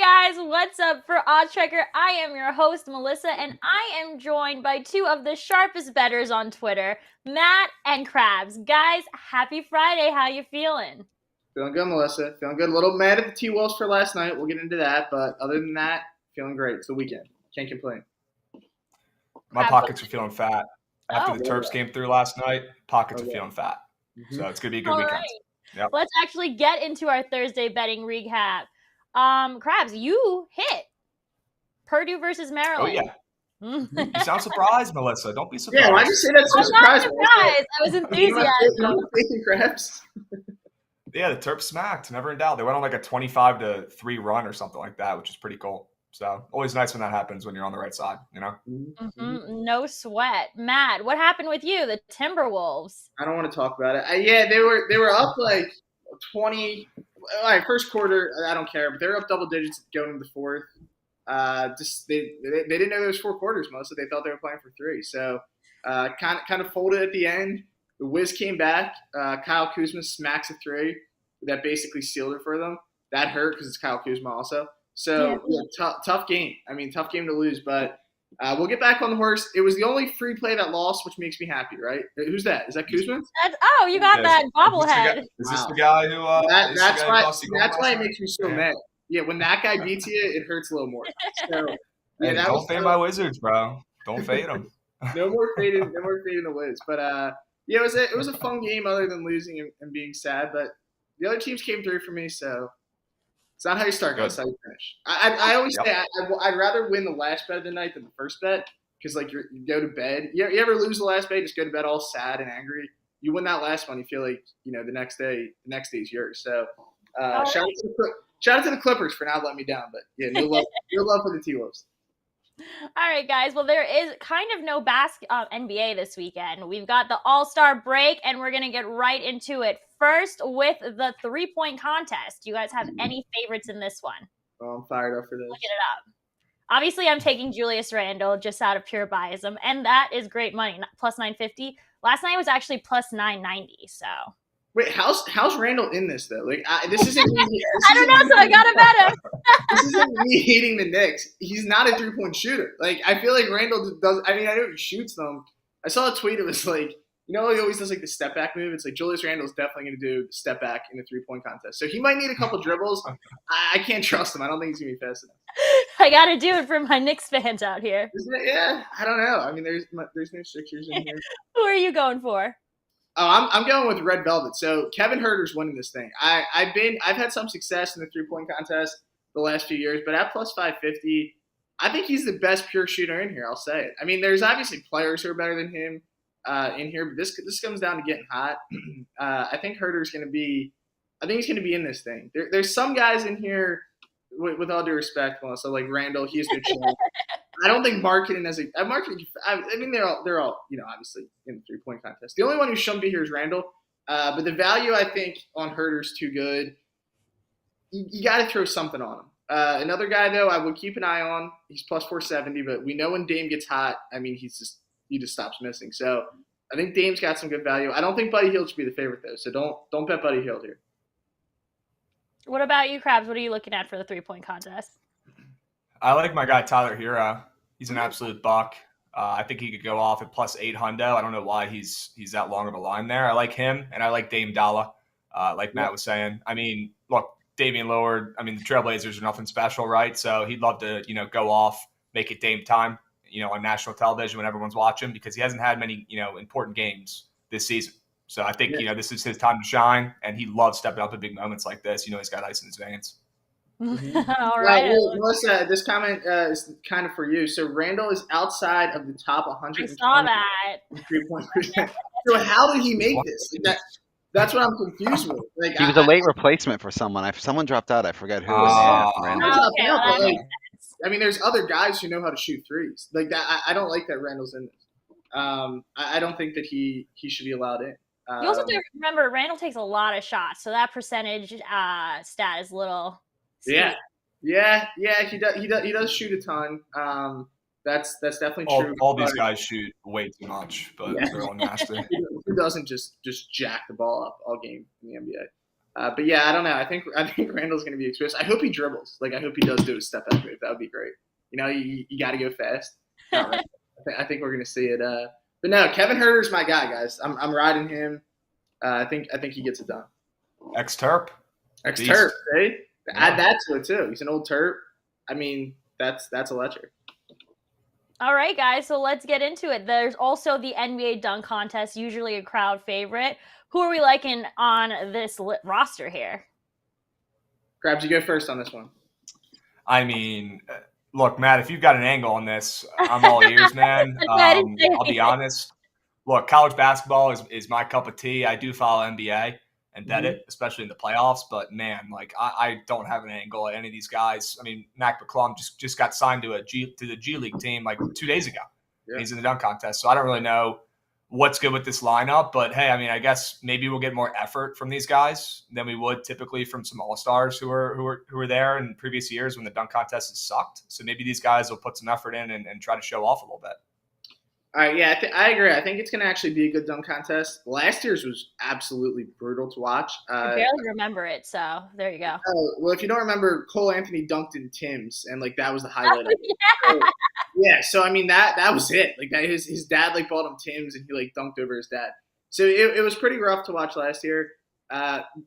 Hi guys, what's up? For OddsChecker, I am your host Melissa, and I am joined by two of the sharpest bettors on Twitter, Matt and Krabs. Guys, happy Friday. How you feeling? Feeling good, Melissa. Feeling good. A little mad at the T-Wolves for last night. We'll get into that, but other than that, feeling great. It's the weekend. Can't complain. My pockets are feeling fat. After the Terps yeah. came through last night, pockets are feeling fat. Mm-hmm. So it's going to be a good weekend. Right. Yep. Let's actually get into our Thursday betting recap. Krabs, you hit Purdue versus Maryland. Oh, yeah. You sound surprised, Melissa. Don't be surprised. Yeah, why'd you say that so I'm not surprised. I was enthusiastic. Thinking Krabs. Yeah, the Terps smacked. Never in doubt. They went on like a 25-3 run or something like that, which is pretty cool. So always nice when that happens when you're on the right side, you know? Mm-hmm. No sweat. Matt, what happened with you, the Timberwolves? I don't want to talk about it. Yeah, they were up like 20. All right, first quarter, I don't care, but they were up double digits going into the fourth. They didn't know there was four quarters mostly. They thought they were playing for three. So kind of folded at the end. The Wiz came back. Kyle Kuzma smacks a three that basically sealed it for them. That hurt because it's Kyle Kuzma also. So tough game. I mean, tough game to lose, but we'll get back on the horse. It was the only free play that lost, which makes me happy, right? Who's that? Is that Kuzma? You got that bobblehead. Is this the guy who? That's why it makes me so mad. Yeah, when that guy beats you, it hurts a little more. So, hey, don't fade my Wizards, bro. Don't fade them. No more fading the Wiz. But yeah, it was a fun game other than losing and being sad. But the other teams came through for me, so it's not how you start, guys. It's how you finish. I always say I'd rather win the last bet of the night than the first bet because like you go to bed. You ever lose the last bet, just go to bed all sad and angry. You win that last one, you feel like the next day's yours. So shout out to the Clippers for not letting me down. But yeah, no love for the T-Wolves. All right, guys. Well, there is kind of no NBA this weekend. We've got the All-Star break, and we're going to get right into it. First, with the three-point contest. Do you guys have any favorites in this one? Oh, I'm fired up for this. Look it up. Obviously, I'm taking Julius Randle just out of pure biasm, and that is great money, plus 950. Last night was actually plus 990, so. Wait, how's Randall in this though? Like, this isn't me. I don't know, so I gotta bet him. This isn't me hating the Knicks. He's not a 3-point shooter. Like, I feel like Randall does. I mean, I know he shoots them. I saw a tweet. It was like, he always does like the step back move. It's like Julius Randle's definitely going to do the step back in the 3-point contest. So he might need a couple dribbles. I can't trust him. I don't think he's going to be fast enough. I got to do it for my Knicks fans out here. Isn't it? Yeah, I don't know. I mean, there's no Sixers in here. Who are you going for? Oh, I'm going with Red Velvet. So Kevin Huerter's winning this thing. I've had some success in the 3-point contest the last few years, but at plus 550, I think he's the best pure shooter in here. I'll say it. I mean, there's obviously players who are better than him in here, but this comes down to getting hot. I think Huerter's going to be. I think he's going to be in this thing. There's some guys in here, with all due respect, Melissa, like Randall. He's no chance. I don't think Marketing as a Marketing. I mean, they're all obviously in the 3-point contest. The only one who shouldn't be here is Randall. But the value I think on Huerter's too good. You got to throw something on him. Another guy though, I would keep an eye on. He's plus 470, but we know when Dame gets hot, I mean, he just stops missing. So I think Dame's got some good value. I don't think Buddy Hield should be the favorite though. So don't bet Buddy Hield here. What about you, Krabs? What are you looking at for the 3-point contest? I like my guy Tyler Hero. He's an absolute buck. I think he could go off at plus 800. I don't know why he's that long of a line there. I like him, and I like Dame Dalla, like Matt was saying. I mean, look, Damian Lillard, I mean, the Trailblazers are nothing special, right? So he'd love to, go off, make it Dame time, on national television when everyone's watching because he hasn't had many, important games this season. So I think, this is his time to shine, and he loves stepping up in big moments like this. He's got ice in his veins. All right. Melissa, this comment is kind of for you. So Randall is outside of the top 100. I saw that. 3-point percent. So how did he make this? That's what I'm confused with. Like, he was a late replacement for someone. If someone dropped out, I forget who. I mean, there's other guys who know how to shoot threes. Like that, I don't like that Randall's in this. I don't think that he should be allowed in. You also have to remember Randall takes a lot of shots, so that percentage stat is a little. Yeah, he does shoot a ton. That's definitely true. All these guys shoot way too much, but they're all nasty. Who doesn't just jack the ball up all game in the NBA? But yeah, I don't know. I think Randall's going to be exposed. I hope he dribbles. Like I hope he does do a step back move. That would be great. You know, you got to go fast. Not right. I think we're going to see it. But no, Kevin Herter's my guy, guys. I'm riding him. I think he gets it done. Ex-Terp. Ex-Terp, right? Yeah. Add that to it too. He's an old Terp. I mean, that's electric. All right, guys. So let's get into it. There's also the NBA dunk contest, usually a crowd favorite. Who are we liking on this roster here? Krabs, you go first on this one. I mean, look, Matt, if you've got an angle on this, I'm all ears, man. I'll be honest. Look, college basketball is my cup of tea. I do follow NBA and bet it, especially in the playoffs. But, man, like I don't have an angle at any of these guys. I mean, Mac McClung just got signed to the G League team like 2 days ago. Yeah. He's in the dunk contest. So I don't really know what's good with this lineup. But, hey, I mean, I guess maybe we'll get more effort from these guys than we would typically from some all-stars who were there in previous years when the dunk contest has sucked. So maybe these guys will put some effort in and try to show off a little bit. All right, yeah, I agree. I think it's going to actually be a good dunk contest. Last year's was absolutely brutal to watch. I barely remember it, so there you go. Well, if you don't remember, Cole Anthony dunked in Tim's, and like that was the highlight. So I mean that was it. Like that, his dad like bought him Tim's, and he like dunked over his dad. So it was pretty rough to watch last year.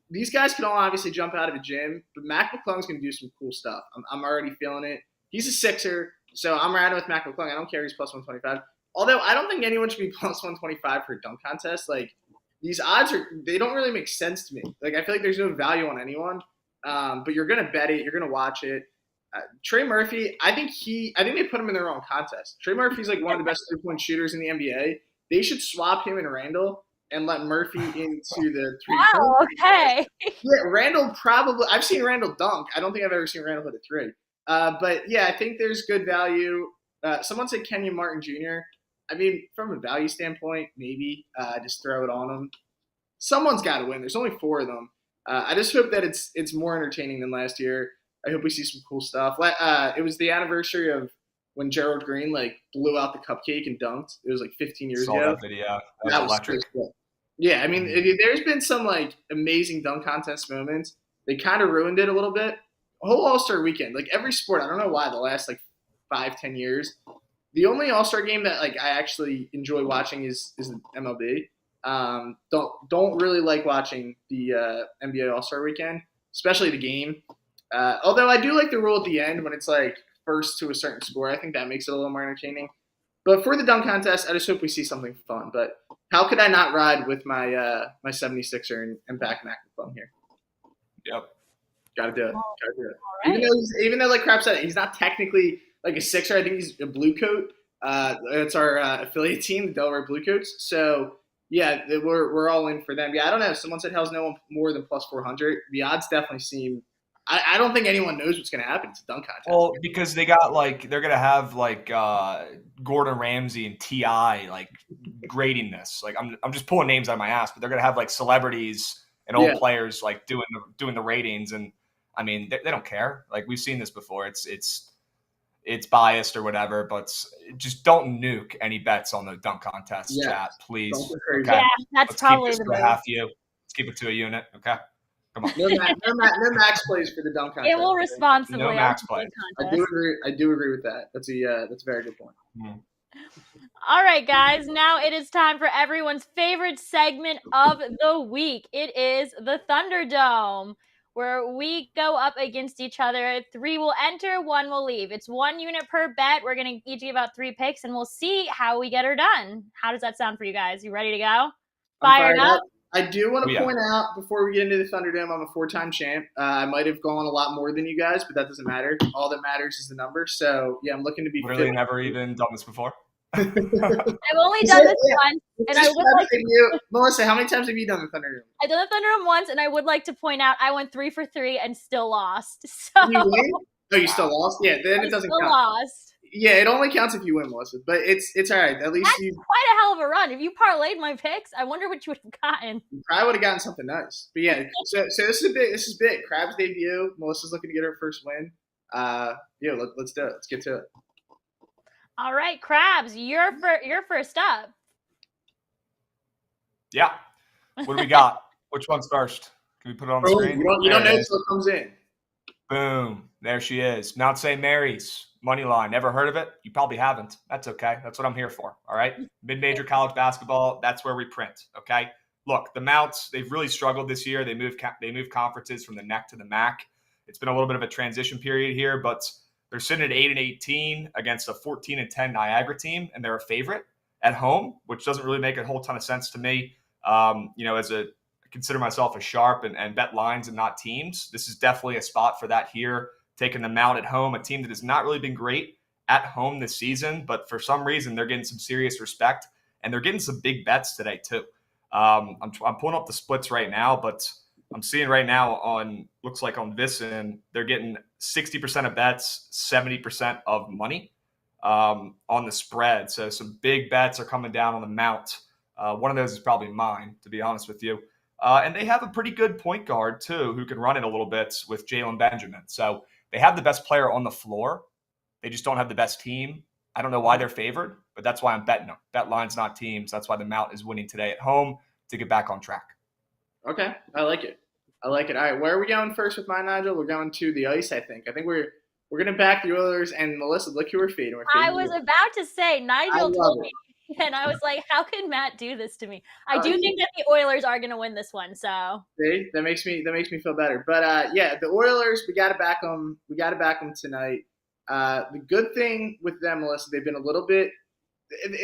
These guys can all obviously jump out of a gym, but Mac McClung's going to do some cool stuff. I'm already feeling it. He's a Sixer, so I'm riding with Mac McClung. I don't care. He's plus 125. Although I don't think anyone should be plus 125 for a dunk contest. Like these odds they don't really make sense to me. Like I feel like there's no value on anyone. But you're gonna bet it. You're gonna watch it. Trey Murphy, I think they put him in the wrong contest. Trey Murphy's like one of the best 3-point shooters in the NBA. They should swap him and Randall and let Murphy into the 3-point. Wow, okay. Yeah, Randall probably. I've seen Randall dunk. I don't think I've ever seen Randall hit a 3. But yeah, I think there's good value. Someone said Kenyon Martin Jr. I mean, from a value standpoint, maybe just throw it on them. Someone's got to win. There's only 4 of them. I just hope that it's more entertaining than last year. I hope we see some cool stuff. It was the anniversary of when Gerald Green like blew out the cupcake and dunked. It was like 15 years ago. That video. That was electric. Yeah, I mean, there's been some like amazing dunk contest moments. They kind of ruined it a little bit. A whole All-Star weekend, like every sport. I don't know why the last like 5-10 years. The only All-Star game that like I actually enjoy watching is the MLB. Don't really like watching the NBA All-Star weekend, especially the game. Although I do like the rule at the end when it's like first to a certain score. I think that makes it a little more entertaining. But for the dunk contest, I just hope we see something fun. But how could I not ride with my my 76er and back Mac McClung here? Yep. Gotta do it. Right. Even though like Krabs said, he's not technically like a Sixer. I think he's a Blue Coat. It's our affiliate team, the Delaware Blue Coats. So yeah, we're all in for them. Yeah, I don't know. Someone said hell's no one more than plus 400. The odds definitely seem. I don't think anyone knows what's going to happen. It's a dunk contest. Well, because they're going to have like Gordon Ramsay and T.I. like grading this. Like I'm just pulling names out of my ass, but they're going to have like celebrities and old players like doing the ratings. And I mean, they don't care. Like we've seen this before. It's biased or whatever, but just don't nuke any bets on the dunk contest, chat, please. Okay? Yeah, that's probably the move. Let's keep it to a unit, okay? Come on. No max plays for the dunk contest. It will responsibly. No max play. I do agree with that. That's a very good point. All right, guys. Now it is time for everyone's favorite segment of the week. It is the Thunderdome, where we go up against each other. 3 will enter, 1 will leave. It's 1 unit per bet. We're going to each give out 3 picks, and we'll see how we get her done. How does that sound for you guys? You ready to go? Fired up? I do want to point out before we get into the Thunderdome, I'm a 4-time champ. I might have gone a lot more than you guys, but that doesn't matter. All that matters is the number. So, yeah, I'm looking to be Really never even done this before? I've only done this once, and I would like to... Melissa, how many times have you done the Thunderdome? I've done the Thunderdome once, and I would like to point out I went 3 for 3 and still lost. So you win? Oh, you still lost? Yeah, then it doesn't count. Lost. Yeah, it only counts if you win, Melissa. But it's all right. At least That's quite a hell of a run. If you parlayed my picks, I wonder what you would have gotten. You probably would have gotten something nice. But yeah, so this is big. Krabs debut. Melissa's looking to get her first win. Let's do it. Let's get to it. All right, Krabs, you're first up. Yeah. What do we got? Which one's first? Can we put it on the Boom. screen? You don't There know it is. until it comes in. Boom. There she is. Mount St. Mary's money line. Never heard of it? You probably haven't. That's okay. That's what I'm here for. All right. Mid-major college basketball. That's where we print. Okay. Look, the Mounts, they've really struggled this year. They moved conferences from the NEC to the MAC. It's been a little bit of a transition period here, but they're sitting at 8-18 against a 14-10 Niagara team, and they're a favorite at home, which doesn't really make a whole ton of sense to me. I consider myself a sharp and bet lines and not teams. This is definitely a spot for that here. Taking them out at home, a team that has not really been great at home this season, but for some reason they're getting some serious respect, and they're getting some big bets today too. I'm pulling up the splits right now, but I'm seeing right now looks like on Visson, they're getting 60% of bets, 70% of money on the spread. So some big bets are coming down on the Mount. One of those is probably mine, to be honest with you. And they have a pretty good point guard, too, who can run it a little bit with Jalen Benjamin. So they have the best player on the floor. They just don't have the best team. I don't know why they're favored, but that's why I'm betting them. Bet lines, not teams. That's why the Mount is winning today at home to get back on track. Okay. I like it. All right. Where are we going first with mine, Nigel? We're going to the ice, I think. I think we're going to back the Oilers. And Melissa, look who we're fading. I was about to say, Nigel told me. And I was like, how could Matt do this to me? I do think that the Oilers are going to win this one. So see, that makes me feel better. But the Oilers, we got to back them. We got to back them tonight. The good thing with them, Melissa, they've been a little bit.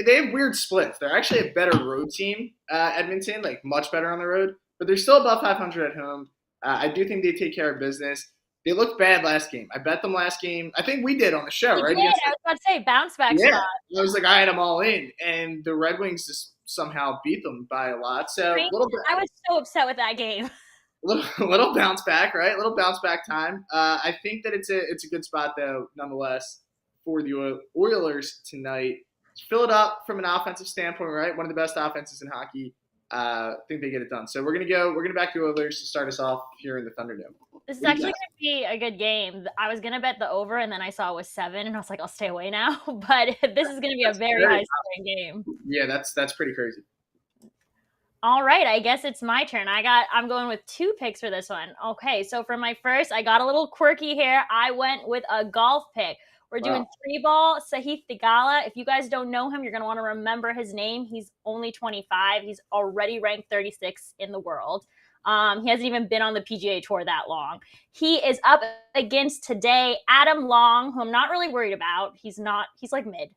They have weird splits. They're actually a better road team, Edmonton, like much better on the road. But they're still above 500 at home. I do think they take care of business. They looked bad last game. I bet them last game. I think we did on the show, right? I was about to say bounce back spot. I was like, I had them all in, and the Red Wings just somehow beat them by a lot. So I was so upset with that game. Little bounce back, right? Little bounce back time. I think that it's a good spot though, nonetheless, for the Oilers tonight. Fill it up from an offensive standpoint, right? One of the best offenses in hockey. I think they get it done. So we're gonna back the Oilers to start us off here in the Thunderdome. This is actually going to be a good game. I was going to bet the over, and then I saw it was 7, and I was like, I'll stay away now. But this is going to be a very high-scoring game. Yeah, that's pretty crazy. All right, I guess it's my turn. I'm going with 2 picks for this one. Okay, so for my first, I got a little quirky here. I went with a golf pick. We're doing 3-ball Sahith Theegala. If you guys don't know him, you're going to want to remember his name. He's only 25. He's already ranked 36 in the world. He hasn't even been on the PGA Tour that long. He is up against today Adam Long, who I'm not really worried about. He's like mid.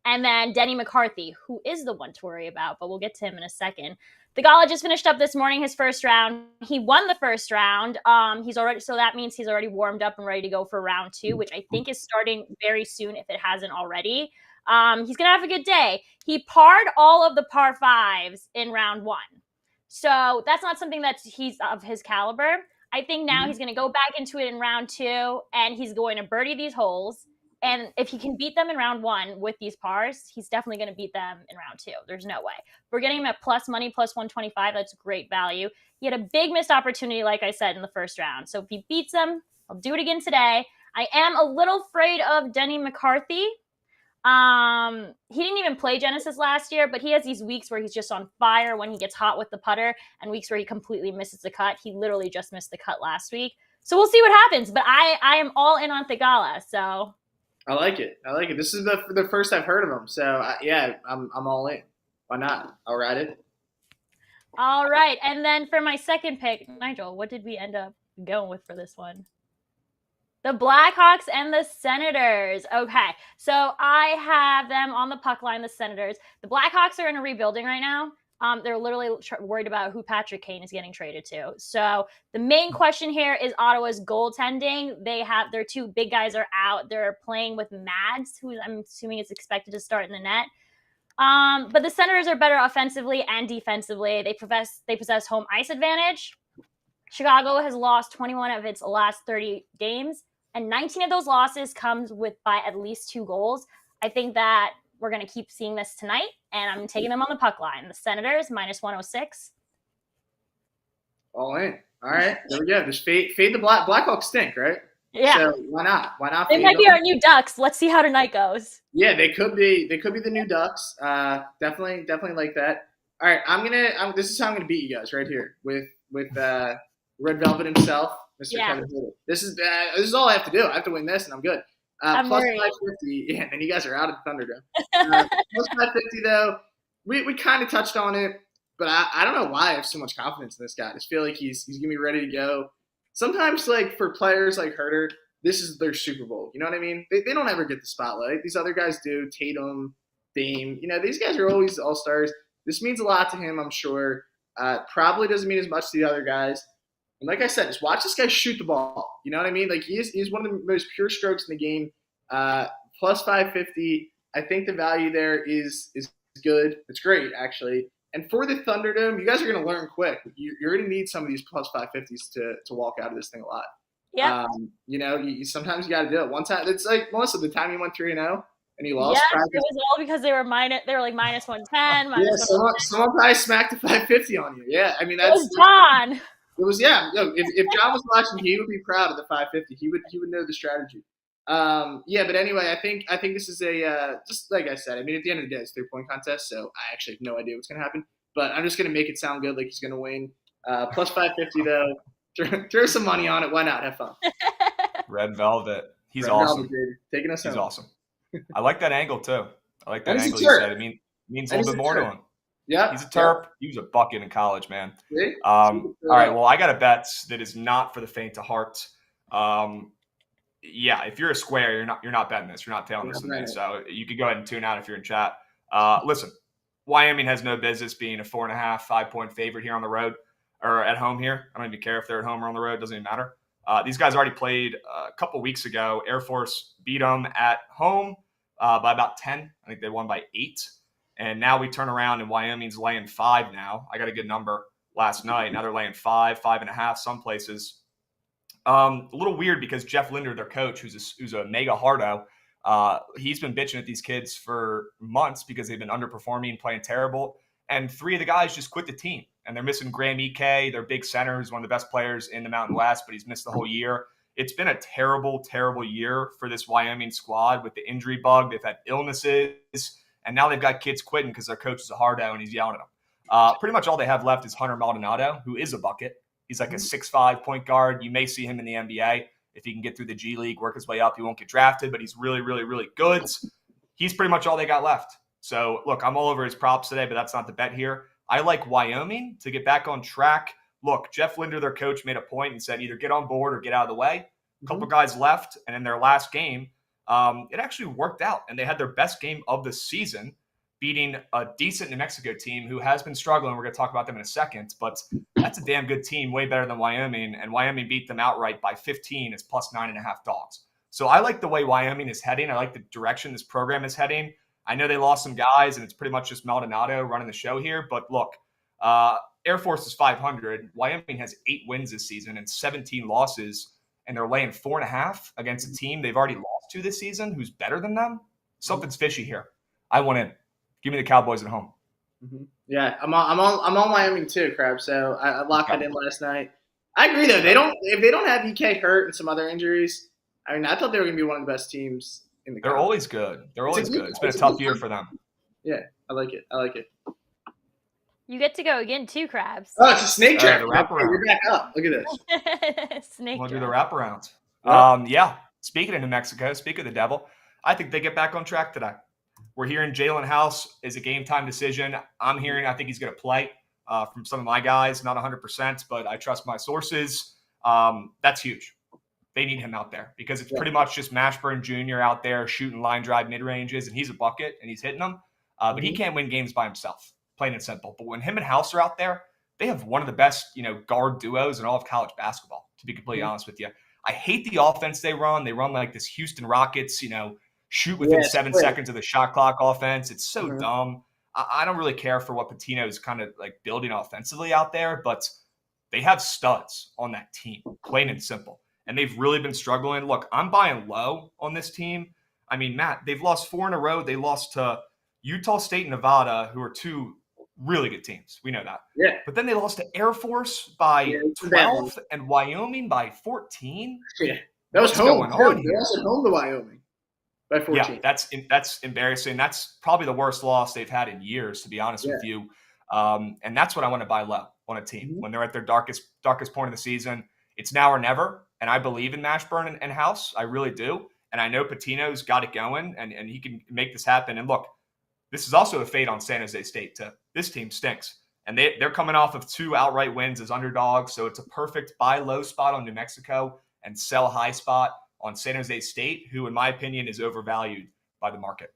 And then Denny McCarthy, who is the one to worry about, but we'll get to him in a second. Theegala just finished up this morning his first round. He won the first round. So that means he's already warmed up and ready to go for round 2, which I think is starting very soon if it hasn't already. He's going to have a good day. He parred all of the par 5s in round 1. So that's not something that he's of his caliber. I think now he's going to go back into it in round 2, and he's going to birdie these holes. And if he can beat them in round 1 with these pars, he's definitely going to beat them in round 2. There's no way. We're getting him at plus money, plus 125. That's great value. He had a big missed opportunity, like I said, in the first round. So if he beats them, I'll do it again today. I am a little afraid of Denny McCarthy. He didn't even play Genesis last year, but he has these weeks where he's just on fire when he gets hot with the putter, and weeks where he completely misses the cut. He literally just missed the cut last week. So we'll see what happens, but I am all in on Theegala, so. I like it. This is the first I've heard of him, so I'm all in. Why not? I'll ride it. All right, and then for my second pick, Nigel, what did we end up going with for this one? The Blackhawks and the Senators. Okay, so I have them on the puck line, the Senators. The Blackhawks are in a rebuilding right now. They're literally worried about who Patrick Kane is getting traded to. So the main question here is Ottawa's goaltending. Their 2 big guys are out. They're playing with Mads, who I'm assuming is expected to start in the net. But the Senators are better offensively and defensively. They possess home ice advantage. Chicago has lost 21 of its last 30 games, and 19 of those losses comes by at least 2 goals. I think that we're going to keep seeing this tonight, and I'm taking them on the puck line. The Senators, minus 106. All in. All right, there we go. Just fade the Blackhawks stink, right? Yeah. So why not? Why not? They might be our new Ducks. Let's see how tonight goes. Yeah, they could be. They could be the new Ducks. Definitely like that. All right, this is how I'm gonna beat you guys right here with Red Velvet himself, Mr. Yeah. Kevin Herter. This is all I have to do. I have to win this, and I'm good. I'm Plus worried. 550. Yeah, and you guys are out of the Thunderdome. Plus 550 though. We kind of touched on it, but I don't know why I have so much confidence in this guy. I just feel like he's gonna be ready to go. Sometimes, like for players like Herter, this is their Super Bowl. You know what I mean? They don't ever get the spotlight. These other guys do. Tatum, Dame. You know, these guys are always all-stars. This means a lot to him, I'm sure. Probably doesn't mean as much to the other guys. And like I said, just watch this guy shoot the ball. You know what I mean? Like he's one of the most pure strokes in the game. Plus 550. I think the value there is good. It's great, actually. And for the Thunderdome, you guys are going to learn quick. You're going to need some of these plus 550s to walk out of this thing a lot. Yeah. You know, sometimes you got to do it. One time, it's like most of the time you went 3-0 and you lost. Yeah, it was all because they were like minus 110. Minus yeah, someone probably smacked a 550 on you. Yeah, I mean it was John. It was if John was watching, he would be proud of the 550. He would know the strategy. But anyway, I think this is a just like I said. I mean, at the end of the day, it's a 3-point contest, so I actually have no idea what's going to happen. But I'm just going to make it sound good, like he's going to win. Plus 550 though. Throw some money on it. Why not? Have fun. Red Velvet. He's Red awesome. Velvet, baby. Taking us He's home. awesome. I like that angle too. I like that And he's angle a you Terp. said. It means a little bit more to him. Yeah, He's a Terp. He was a bucket in college, man. See? All right. Well, I got a bet that is not for the faint of heart. Yeah, if you're a square, you're not betting this. You're not tailing this to me. So you could go ahead and tune out if you're in chat. Listen, Wyoming has no business being a 4.5, 5-point favorite here on the road or at home here. I don't even care if they're at home or on the road. It doesn't even matter. These guys already played a couple weeks ago. Air Force beat them at home by about 10. I think they won by 8. And now we turn around and Wyoming's laying 5 now. I got a good number last night. Now they're laying 5, 5.5 some places. A little weird because Jeff Linder, their coach, who's a mega hardo, he's been bitching at these kids for months because they've been underperforming, playing terrible. And 3 of the guys just quit the team. And they're missing Graham Ike, their big center, who's one of the best players in the Mountain West, but he's missed the whole year. It's been a terrible, terrible year for this Wyoming squad with the injury bug. They've had illnesses. And now they've got kids quitting because their coach is a hardo and he's yelling at them. Pretty much all they have left is Hunter Maldonado, who is a bucket. He's like a 6'5" point guard. You may see him in the NBA. If he can get through the G League, work his way up, he won't get drafted, but he's really, really, really good. He's pretty much all they got left. So, look, I'm all over his props today, but that's not the bet here. I like Wyoming to get back on track. Look, Jeff Linder, their coach, made a point and said either get on board or get out of the way. A couple guys left, and in their last game, it actually worked out, and they had their best game of the season, beating a decent New Mexico team who has been struggling. We're going to talk about them in a second, but that's a damn good team, way better than Wyoming, and Wyoming beat them outright by 15. It's plus 9.5 dogs. So I like the way Wyoming is heading. I like the direction this program is heading. I know they lost some guys, and it's pretty much just Maldonado running the show here, but look, Air Force is 500. Wyoming has 8 wins this season and 17 losses, and they're laying 4.5 against a team they've already lost to this season who's better than them. Something's fishy here. I want in. Give me the Cowboys at home. Yeah, I'm on Wyoming too, Krabs. So I locked that in last night. I agree though. If they don't have EK hurt and some other injuries, I mean, I thought they were going to be one of the best teams in the. They're always good. They're always good. It's been a tough year for them. Yeah, I like it. You get to go again too, Krabs. Oh, it's a snake draft. The wraparound. You're back up. Look at this. Snake We'll draft. do the wraparound. Yeah. Yeah. Speaking of New Mexico, speak of the devil, I think they get back on track today. We're hearing Jalen House is a game time decision. I'm hearing I think he's going to play from some of my guys, not 100%, but I trust my sources. That's huge. They need him out there because it's pretty much just Mashburn Jr. out there shooting line drive mid-ranges, and he's a bucket, and he's hitting them. But he can't win games by himself, plain and simple. But when him and House are out there, they have one of the best, guard duos in all of college basketball, to be completely honest with you. I hate the offense they run. They run like this Houston Rockets, shoot within 7 seconds of the shot clock offense. It's so dumb. I don't really care for what Pitino is kind of like building offensively out there, but they have studs on that team, plain and simple. And they've really been struggling. Look, I'm buying low on this team. I mean, Matt, they've lost 4 in a row. They lost to Utah State and Nevada, who are 2 really good teams. We know that. Yeah. But then they lost to Air Force by 12 and Wyoming by 14. Yeah. That was home. They lost at home to Wyoming by 14. Yeah, that's embarrassing. That's probably the worst loss they've had in years, to be honest with you. And that's what I want to buy low on a team when they're at their darkest point of the season. It's now or never. And I believe in Mashburn and House. I really do. And I know Patino's got it going, and he can make this happen. And look, this is also a fade on San Jose State too. This team stinks. And they're coming off of 2 outright wins as underdogs. So it's a perfect buy low spot on New Mexico and sell high spot on San Jose State, who in my opinion is overvalued by the market.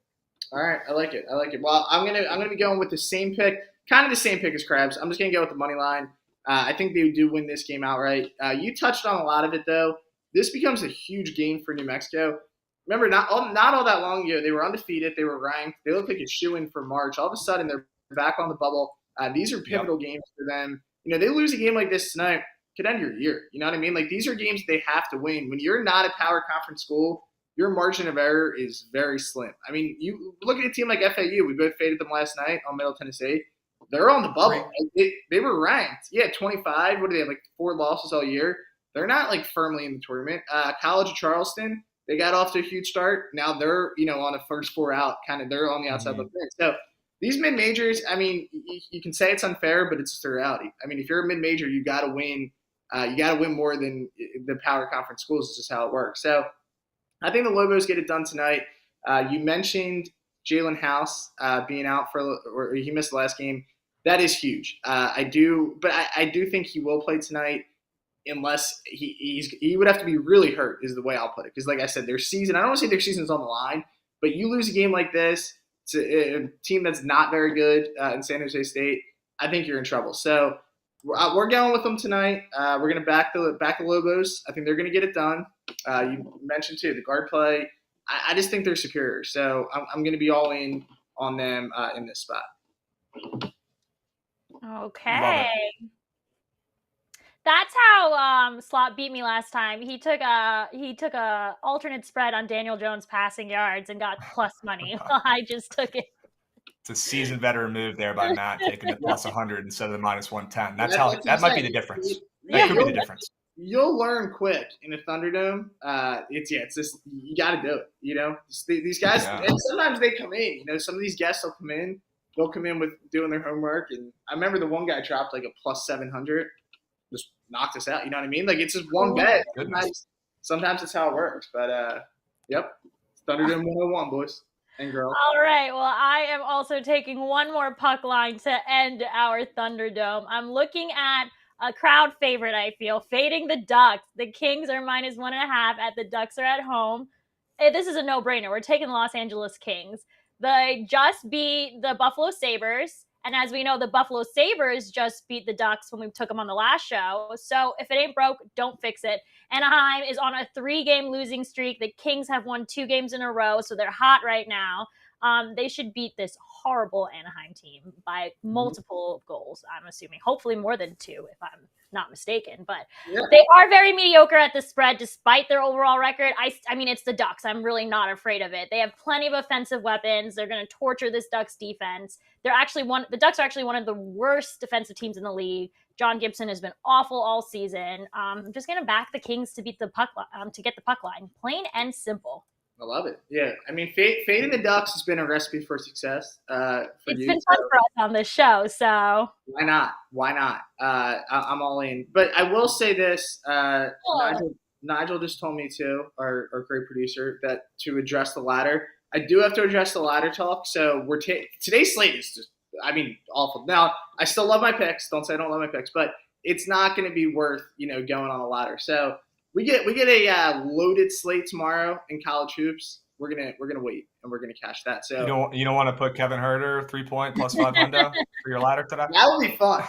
All right, I like it. Well, I'm gonna be going with the same pick, kind of the same pick as Krabs. I'm just gonna go with the money line. I think they do win this game outright. You touched on a lot of it though. This becomes a huge game for New Mexico. Remember, not all that long ago, they were undefeated. They were ranked. They looked like a shoo-in for March. All of a sudden, they're back on the bubble. These are pivotal games for them. You know, they lose a game like this tonight, could end your year. You know what I mean? Like, these are games they have to win. When you're not a power conference school, your margin of error is very slim. I mean, you look at a team like FAU. We both faded them last night on Middle Tennessee. They're on the bubble. They were ranked. Yeah, 25. What do they have, like 4 losses all year? They're not, like, firmly in the tournament. College of Charleston, they got off to a huge start. Now they're, on a first 4 out, kind of they're on the outside looking in. So these mid-majors, I mean, you can say it's unfair, but it's just the reality. I mean, if you're a mid-major, you got to win. You got to win more than the power conference schools. It's just how it works. So I think the Lobos get it done tonight. You mentioned Jalen House being out or he missed the last game. That is huge. I do think he will play tonight. Unless he would have to be really hurt is the way I'll put it. Because like I said, their season, I don't want to say their season's on the line, but you lose a game like this to a team that's not very good in San Jose State, I think you're in trouble. So we're going with them tonight. We're going to back the Lobos. I think they're going to get it done. You mentioned too, the guard play. I just think they're superior. So I'm going to be all in on them in this spot. Okay. That's how Slot beat me last time. He took a alternate spread on Daniel Jones passing yards and got plus money. I just took it. It's a seasoned veteran move there by Matt, taking the plus 100 instead of the minus 110. That might be the difference. That could be the difference. You'll learn quick in a Thunderdome. It's just you got to do it. These guys, and sometimes they come in. Some of these guests will come in. They'll come in with doing their homework. And I remember the one guy dropped like a plus 700. Just knocked us out. You know what I mean? Like, it's just one bet. Sometimes it's how it works. But, yep. Thunderdome 101, boys and girls. All right. Well, I am also taking one more puck line to end our Thunderdome. I'm looking at a crowd favorite, I feel, fading the Ducks. The Kings are minus 1.5 at the Ducks are at home. This is a no-brainer. We're taking the Los Angeles Kings. They just beat the Buffalo Sabres. And as we know, the Buffalo Sabres just beat the Ducks when we took them on the last show. So if it ain't broke, don't fix it. Anaheim is on a 3-game losing streak. The Kings have won 2 games in a row, so they're hot right now. They should beat this horrible Anaheim team by multiple goals, I'm assuming. Hopefully more than 2, if I'm not mistaken. But they are very mediocre at the spread, despite their overall record. I mean, it's the Ducks. I'm really not afraid of it. They have plenty of offensive weapons. They're going to torture this Ducks defense. The Ducks are actually one of the worst defensive teams in the league. John Gibson has been awful all season. I'm just going to back the Kings to beat the puck, to get the puck line. Plain and simple. I love it. Yeah. I mean, fading the Ducks has been a recipe for success. It's been fun for us on this show, so. Why not? I'm all in. But I will say this. Nigel just told me too, our great producer, that to address the ladder. I do have to address the ladder talk. So today's slate is just, awful. Now, I still love my picks. Don't say I don't love my picks. But it's not going to be worth, going on a ladder. So we get a loaded slate tomorrow in college hoops. We're gonna wait and we're gonna cash that. So you don't want to put Kevin Herter 3-point plus 500 for your ladder today? That would be fun.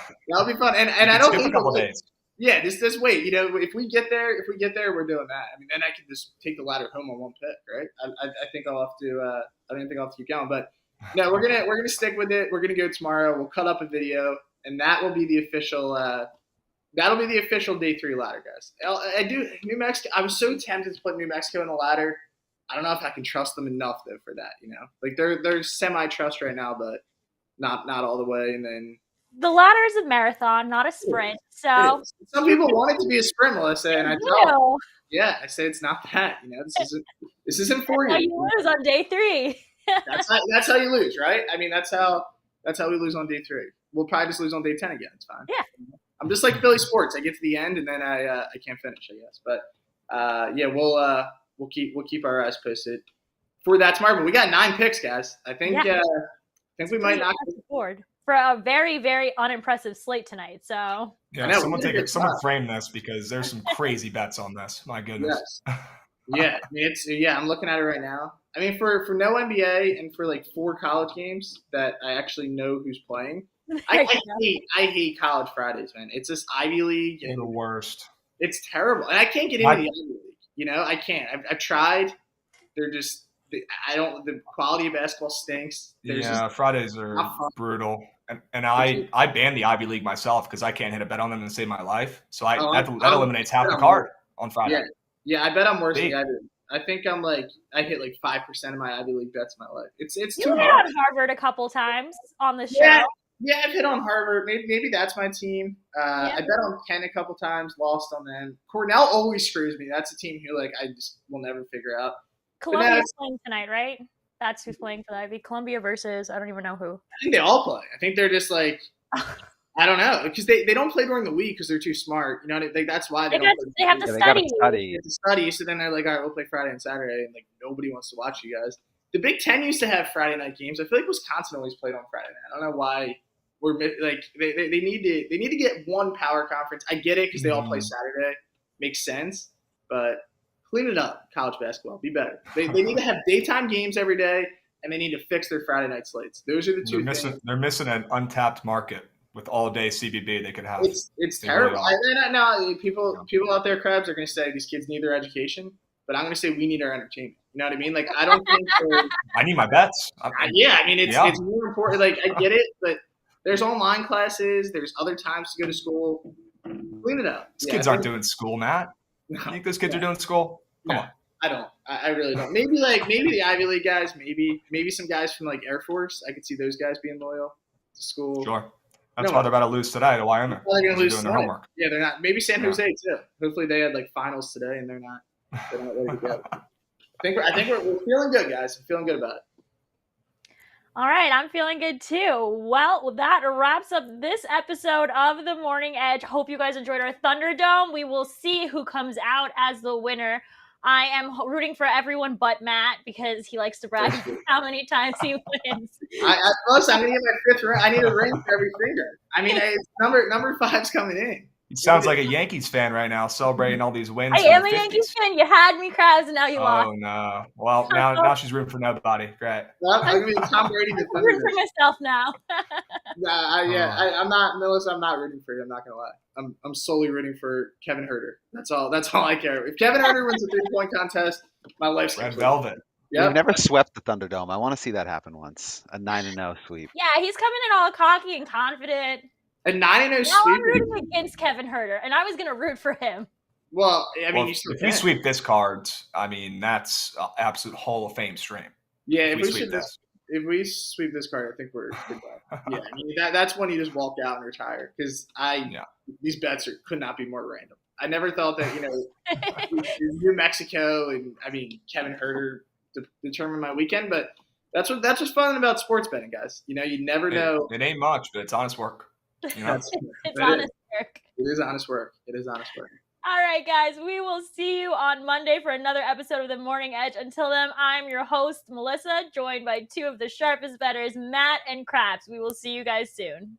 And I don't think a couple days. Yeah, just wait. If we get there, we're doing that. I mean, then I can just take the ladder home on one pick, right? I think I'll have to. I don't think I'll have to keep going, but no, we're gonna stick with it. We're gonna go tomorrow. We'll cut up a video, and that will be the official. That'll be the official day 3 ladder, guys. I do New Mexico. I was so tempted to put New Mexico in the ladder. I don't know if I can trust them enough though for that. Like they're semi-trust right now, but not all the way. And then the ladder is a marathon, not a sprint. So some people want it to be a sprint, Melissa, and I don't. Yeah, I say it's not that. This isn't for you. You lose on day 3. That's how you lose, right? I mean, that's how we lose on day 3. we'll probably just lose on day 10 again. It's fine. Yeah. I'm just like Philly sports. I get to the end and then I can't finish, I guess. But yeah, we'll keep our eyes posted for that tomorrow. But we got 9 picks, guys. I think we might knock the board for a very, very unimpressive slate tonight. So yeah, someone frame this because there's some crazy bets on this. My goodness. Yes. I'm looking at it right now. I mean, for no NBA and for like 4 college games that I actually know who's playing. I hate college Fridays, man. It's just Ivy League. They're the worst. It's terrible, and I can't get into the Ivy League. You know, I can't. I've tried. They're just. I don't. The quality of basketball stinks. Fridays are brutal, and I banned the Ivy League myself because I can't hit a bet on them and save my life. So that eliminates half the card on Friday. Yeah. I bet I'm worse than the Ivy League. I think I hit like 5% of my Ivy League bets in my life. It's too hard. You hit on Harvard a couple times on the show. Yeah, I've hit on Harvard. Maybe that's my team. I bet on Penn a couple times, lost on them. Cornell always screws me. That's a team who I just will never figure out. Columbia's playing tonight, right? That's who's playing for the Ivy. Columbia versus I don't even know who. I think they all play. I think they're just like I don't know because they don't play during the week because they're too smart. You know, that's why they don't. They have to study. They have to study. So then they're like, all right, we'll play Friday and Saturday, and nobody wants to watch you guys. The Big Ten used to have Friday night games. I feel like Wisconsin always played on Friday night. I don't know why. They need to get one power conference. I get it because they all play Saturday, makes sense. But clean it up, college basketball. Be better. They need to have daytime games every day, and they need to fix their Friday night slates. Those are the two things. They're missing an untapped market with all day CBB they could have. It's terrible. Really people out there, Krabs, are going to say these kids need their education, but I'm going to say we need our entertainment. You know what I mean? I don't think. I need my bets. It's more important. I get it, but. There's online classes. There's other times to go to school. Clean it up. These kids aren't doing school, Matt. You think those kids are doing school? Come on. I don't. I really don't. Maybe the Ivy League guys. Maybe some guys from Air Force. I could see those guys being loyal to school. Sure. That's why they're about to lose today to Wyoming. They're going to lose doing their homework. Yeah, they're not. Maybe San Jose too. Hopefully they had finals today and they're not ready to go. I think we're feeling good, guys. I'm feeling good about it. All right, I'm feeling good too. Well, that wraps up this episode of The Morning Edge. Hope you guys enjoyed our Thunderdome. We will see who comes out as the winner. I am rooting for everyone but Matt because he likes to brag how many times he wins. I'm going to get my 5th ring. I need a ring for every finger. I mean, it's number 5's coming in. He sounds like a Yankees fan right now, celebrating all these wins. I am a Yankees fan. You had me, Krabs, and now you lost. Oh, no. Well, now she's rooting for nobody. Great. Well, I'm going to be Tom Brady. I'm rooting for myself now. I'm not, Melissa, I'm not rooting for you. I'm not going to lie. I'm solely rooting for Kevin Herter. That's all I care. If Kevin Herter wins a 3-point contest, my life's Red Velvet. Yep. We've never swept the Thunderdome. I want to see that happen once. A 9-0 sweep. Yeah, he's coming in all cocky and confident. A 9-0 sweep. Now I'm rooting against Kevin Herter, and I was going to root for him. Well, I mean, if we sweep this card, I mean, that's an absolute Hall of Fame stream. Yeah, if we sweep this card, I think we're good. Yeah, I mean, that's when you just walk out and retire because these bets could not be more random. I never thought that, New Mexico and, I mean, Kevin Herter determined my weekend, but that's what's fun about sports betting, guys. You never know. It ain't much, but it's honest work. It's honest work. It is honest work. All right, guys, we will see you on Monday for another episode of The Morning Edge. Until then, I'm your host, Melissa, joined by 2 of the sharpest bettors, Matt and Krabs. We will see you guys soon.